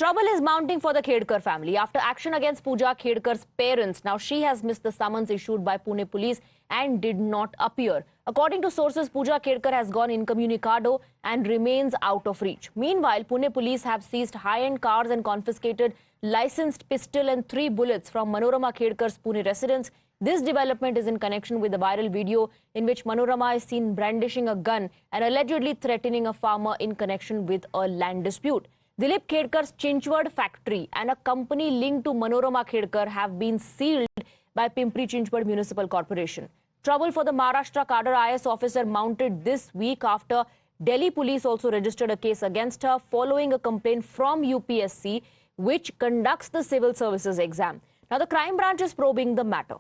Trouble is mounting for the Khedkar family after action against Pooja Khedkar's parents. Now she has missed the summons issued by Pune police and did not appear. According to sources, Pooja Khedkar has gone incommunicado and remains out of reach. Meanwhile, Pune police have seized high-end cars and confiscated licensed pistol and 3 bullets from Manorama Khedkar's Pune residence. This development is in connection with the viral video in which Manorama is seen brandishing a gun and allegedly threatening a farmer in connection with a land dispute. Dilip Khedkar's Chinchwad factory and a company linked to Manorama Khedkar have been sealed by Pimpri Chinchwad Municipal Corporation. Trouble for the Maharashtra cadre IS officer mounted this week after Delhi police also registered a case against her following a complaint from UPSC, which conducts the civil services exam. Now the crime branch is probing the matter.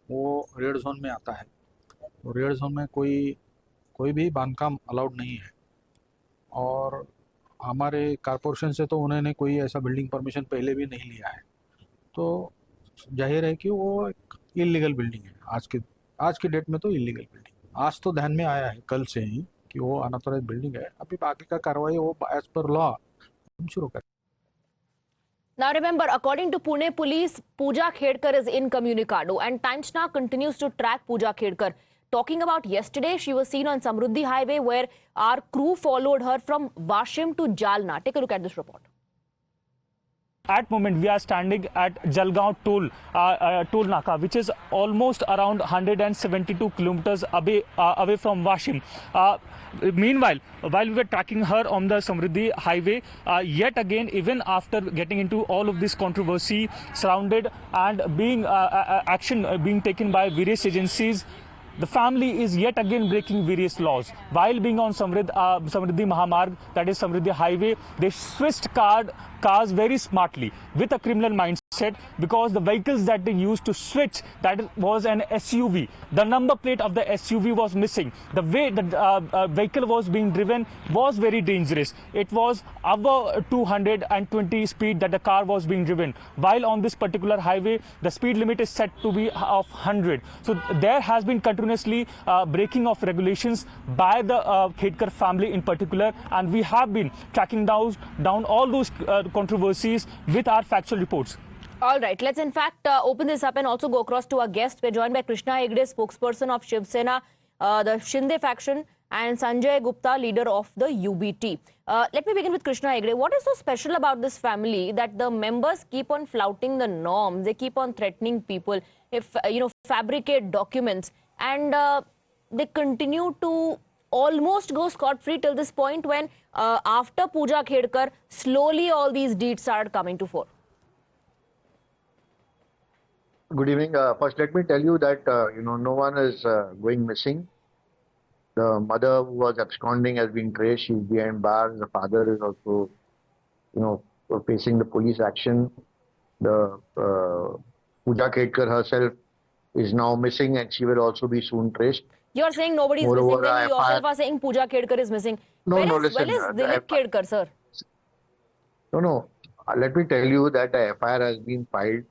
वो red zone में आता है और red zone में कोई भी बांधकाम allowed नहीं है और हमारे कारपोरेशन से तो उन्होंने कोई ऐसा बिल्डिंग परमिशन पहले भी नहीं लिया है, तो जाहिर है कि वो एक इलीगल बिल्डिंग है। आज की डेट में तो इलीगल बिल्डिंग आज तो ध्यान में आया है कल से ही कि वो अनऑथराइज्ड बिल्डिंग है। अभी बाकी का कार्रवाई वो एज पर लॉ हम शुरू करें। Now remember, according to Pune police, Pooja Khedkar is incommunicado and Times Now continues to track Pooja Khedkar. Talking about yesterday, she was seen on Samruddhi Highway where our crew followed her from Washim to Jalna. Take a look at this report. At moment, we are standing at Jalgaon toll Naka, which is almost around 172 kilometers away from Washim. Meanwhile, while we were tracking her on the Samruddhi Highway, yet again, even after getting into all of this controversy surrounded and being action being taken by various agencies, the family is yet again breaking various laws. While being on Samruddhi Mahamarg, that is Samruddhi Highway, they switched cars very smartly with a criminal mindset, because the vehicles that they used to switch, that was an SUV. The number plate of the SUV was missing. The way the vehicle was being driven was very dangerous. It was above 220 speed that the car was being driven. While on this particular highway, the speed limit is set to be of 100. So there has been continuously breaking of regulations by the Khedkar family in particular, and we have been tracking down all those controversies with our factual reports. All right, let's in fact open this up and also go across to our guests. We're joined by Krishna Hegde, spokesperson of Shiv Sena, the Shinde faction, and Sanjay Gupta, leader of the UBT. Let me begin with Krishna Hegde. What is so special about this family that the members keep on flouting the norms? They keep on threatening people, if fabricate documents, and they continue to almost go scot-free till this point when after Pooja Khedkar, slowly all these deeds started coming to fore. Good evening. First, let me tell you that no one is going missing. The mother who was absconding has been traced. She's behind bars. The father is also, facing the police action. The Pooja Khedkar herself is now missing, and she will also be soon traced. You are saying nobody is missing, then you yourself are saying Pooja Khedkar is missing. Listen. Where is Dilip Khedkar, sir? No. Let me tell you that the FIR has been filed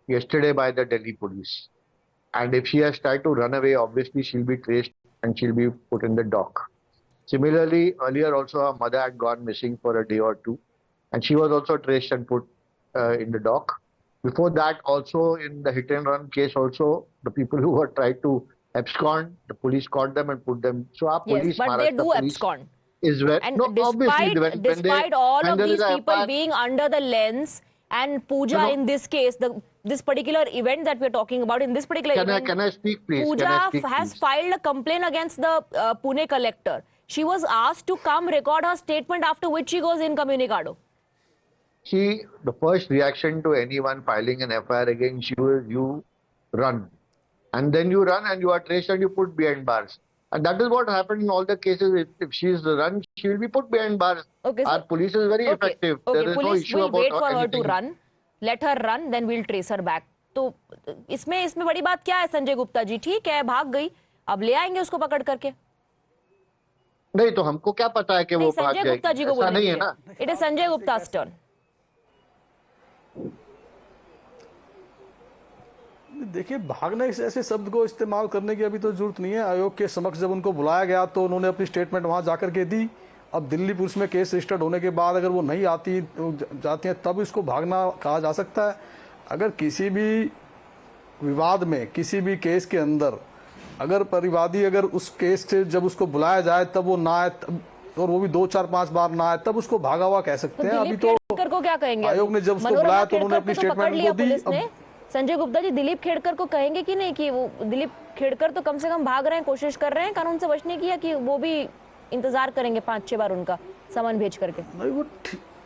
yesterday by the Delhi police. And if she has tried to run away, obviously she'll be traced and she'll be put in the dock. Similarly, earlier also her mother had gone missing for a day or two, and she was also traced and put in the dock. Before that, also in the hit and run case also, the people who were tried to abscond, the police caught them and put them. So our police, yes, but they do abscond. Is where, and despite all of these people being under the lens, and Pooja in this case, this particular event that we're talking about, in this particular event, can I speak, please? Pooja has filed a complaint against the Pune collector. She was asked to come record her statement, after which she goes incommunicado. See, the first reaction to anyone filing an FIR against you is you run. And then you run and you are traced and you put behind bars. And that is what happened in all the cases. If she is run, she will be put behind bars. Okay, our police is very effective. Okay, there is police no issue will about wait for anything. her to run. Let her run, then we'll trace her back. तो इसमें बड़ी बात क्या है संजय गुप्ता जी? ठीक है, भाग गई, अब ले आएंगे उसको पकड़ करके। नहीं तो हमको क्या पता है कि वो भाग संजय गुप्ता जी को नहीं है ना। It is Sanjay Gupta's turn. देखिए, भागने ऐसे शब्द को इस्तेमाल करने की अभी तो जरूरत नहीं है। आयोग के समक्ष जब उनको बुलाया गया तो उन्होंने अपनी स्टेटमेंट वहां जाकर के दी अब दिल्ली पुलिस में केस रजिस्टर्ड होने के बाद अगर वो नहीं आती जाती हैं तब इसको भागना कहा जा सकता है। अगर किसी भी विवाद में, किसी भी केस के अंदर अगर परिवादी अगर उस केस से जब उसको बुलाया जाए तब वो ना आए, और वो भी 2, 4, 5 बार ना आए, तब उसको भागा हुआ कह सकते हैं। अभी तो खेड़कर को क्या कहेंगे? आयोग ने जब उसको बुलाया तो उन्होंने अपनी स्टेटमेंट को दी। संजय गुप्ता जी, दिलीप खेड़कर को कहेंगे कि नहीं कि वो दिलीप खेड़कर तो कम से कम भाग रहे हैं, कोशिश कर रहे हैं कानून से बचने की, या कि वो भी इंतजार करेंगे 5-6 बार उनका समन भेज करके? नहीं, वो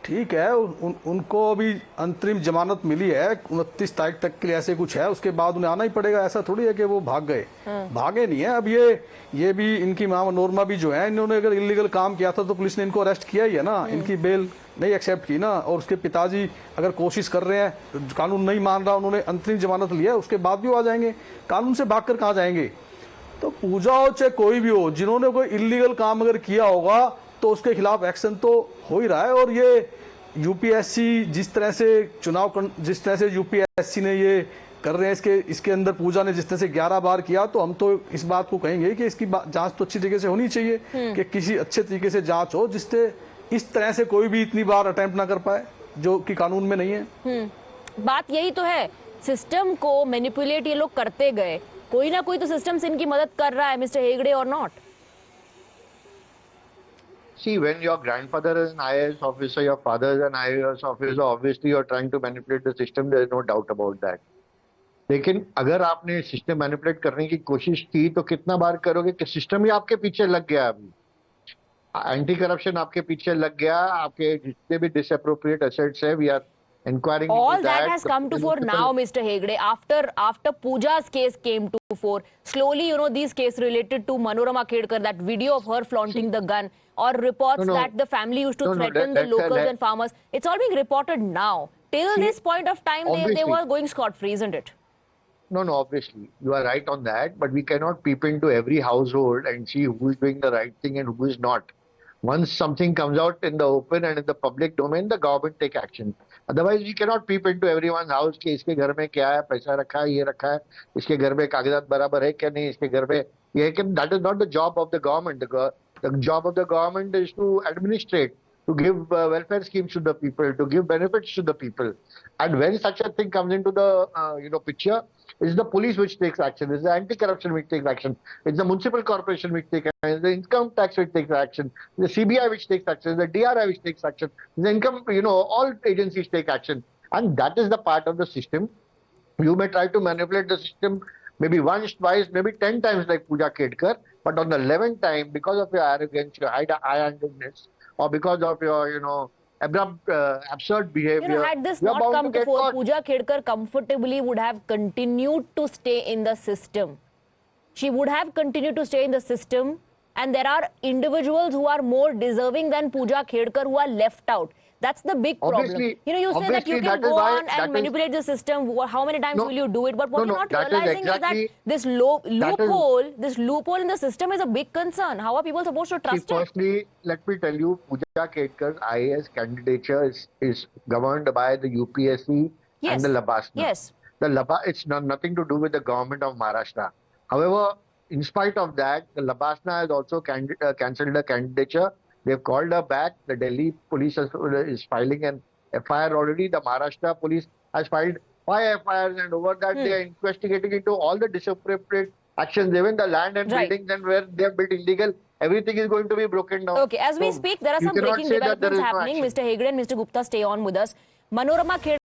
ठीक है, उनको अभी अंतरिम जमानत मिली है 29 तारीख तक के लिए, ऐसे कुछ है, उसके बाद उन्हें आना ही पड़ेगा। ऐसा थोड़ी है कि वो भाग गए, भागे नहीं है। अब ये भी इनकी मां नोरमा भी जो है, इन्होंने अगर इलीगल काम किया था तो पुलिस ने इनको अरेस्ट किया ही है ना, इनकी बेल नहीं एक्सेप्ट की ना। और उसके पिताजी अगर कोशिश कर रहे हैं, कानून नहीं मान रहा, उन्होंने अंतरिम जमानत लिया है, उसके बाद भी वो आ जाएंगे। कानून से भागकर कहाँ जाएंगे? तो पूजा हो चाहे कोई भी हो, जिन्होंने कोई इलीगल काम अगर किया होगा तो उसके खिलाफ एक्शन तो हो ही रहा है। और ये यूपीएससी जिस तरह से यूपीएससी ने ये कर रहे हैं, इसके अंदर पूजा ने जिस तरह से 11 बार किया, तो हम तो इस बात को कहेंगे कि इसकी जांच तो अच्छी तरीके से होनी चाहिए, कि किसी अच्छे तरीके से जांच हो जिससे इस तरह से कोई भी इतनी बार अटेम्प्ट ना कर पाए, जो कि कानून में नहीं है। बात यही तो है, सिस्टम को मैनिपुलेट ये लोग करते गए, कोई ना कोई तो सिस्टम से इनकी मदद कर रहा है, मिस्टर हेगड़े और not. See, when your grandfather is an IAS officer, your father is an IAS officer, obviously you're trying to manipulate the system, there is no doubt about that. लेकिन अगर आपने सिस्टम मैनिपुलेट करने की कोशिश की तो कितना बार करोगे कि सिस्टम ही आपके पीछे लग गया। अभी एंटी करप्शन आपके पीछे लग गया, आपके जितने भी डिसअप्रोप्रिएट एसेट्स है, we are inquiring all into that that has come to fore now, Mr. Hegde, after Pooja's case came to fore. Slowly, these cases related to Manorama Khedkar, that video of her flaunting the gun, or reports that the family used to threaten the locals and farmers. It's all being reported now. Till this point of time, they were going scot-free, isn't it? No, obviously. You are right on that, but we cannot peep into every household and see who is doing the right thing and who is not. Once something comes out in the open and in the public domain, the government take action. Otherwise, we cannot peep into everyone's house कि इसके घर में क्या है, पैसा रखा है, ये रखा है, इसके घर में कागजात बराबर है क्या नहीं, इसके घर में ये है कि that is not the job of the government. The job of the government is to administrate, to give welfare schemes to the people, to give benefits to the people. And when such a thing comes into the picture, it's the police which takes action, it's the anti-corruption which takes action, it's the municipal corporation which takes action, it's the income tax which takes action, the CBI which takes action, the DRI which takes action, the income, all agencies take action. And that is the part of the system. You may try to manipulate the system maybe once, twice, maybe 10 times like Pooja Khedkar, but on the 11th time, because of your arrogance, your high-handedness, or because of your, abrupt, absurd behavior. Had this not come to fore, Pooja Khedkar comfortably would have continued to stay in the system. She would have continued to stay in the system, and there are individuals who are more deserving than Pooja Khedkar who are left out. That's the big problem. You say that you can go on and manipulate the system. How many times will you do it? But what you're not realizing is that this loophole in the system is a big concern. How are people supposed to trust it? Firstly, let me tell you, Pooja Khedkar's IAS candidature is governed by the UPSC and the Labasna. Yes. It's nothing to do with the government of Maharashtra. However, in spite of that, the Labasna has also cancelled the candidature. They've called her back. The Delhi police is filing an FIR already. The Maharashtra police has filed 5 FIRs, and over that they are investigating into all the disappropriate actions, even the land and buildings and where they have built illegal. Everything is going to be broken down. Okay, as we speak, there are some breaking developments happening. Mr. Hegde and Mr. Gupta, stay on with us. Manorama Khedkar